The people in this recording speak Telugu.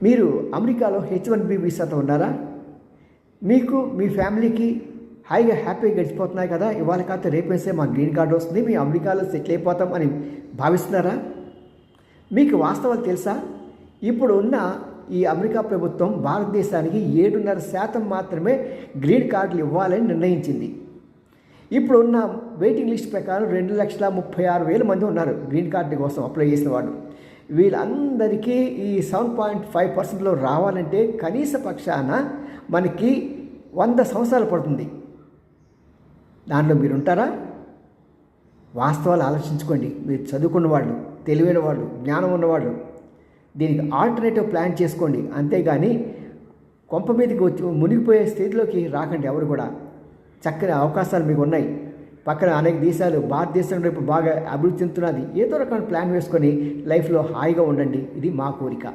మీరు అమెరికాలో H1B వీసాతో ఉన్నారా? మీకు మీ ఫ్యామిలీకి హాయిగా హ్యాపీగా గడిచిపోతున్నాయి కదా, ఇవాళ కాకపోతే రేపేస్తే మా గ్రీన్ కార్డు వస్తుంది, మేము అమెరికాలో సెటిల్ అయిపోతాం అని భావిస్తున్నారా? మీకు వాస్తవాలు తెలుసా? ఇప్పుడు ఉన్న ఈ అమెరికా ప్రభుత్వం భారతదేశానికి 7.5% మాత్రమే గ్రీన్ కార్డులు ఇవ్వాలని నిర్ణయించింది. ఇప్పుడు ఉన్న వెయిటింగ్ లిస్ట్ ప్రకారం 2,36,000 మంది ఉన్నారు గ్రీన్ కార్డు కోసం అప్లై చేసిన వాళ్ళు. వీళ్ళందరికీ ఈ 7.5%లో రావాలంటే కనీస పక్షాన మనకి 100 సంవత్సరాలు పడుతుంది. దాంట్లో మీరు ఉంటారా? వాస్తవాలు ఆలోచించుకోండి. మీరు చదువుకున్న వాళ్ళు, తెలివైన వాళ్ళు, జ్ఞానం ఉన్నవాళ్ళు దీనికి ఆల్టర్నేటివ్ ప్లాన్ చేసుకోండి. అంతేగాని కొంప మీదకి వచ్చి మునిగిపోయే స్థితిలోకి రాకండి ఎవరు కూడా. చక్కని అవకాశాలు మీకు ఉన్నాయి. పక్కన అనేక దేశాలు, భారతదేశంలో ఇప్పుడు బాగా అభివృద్ధి చెందుతున్నది. ఏదో రకమైన ప్లాన్ వేసుకొని లైఫ్లో హాయిగా ఉండండి. ఇది మా కోరిక.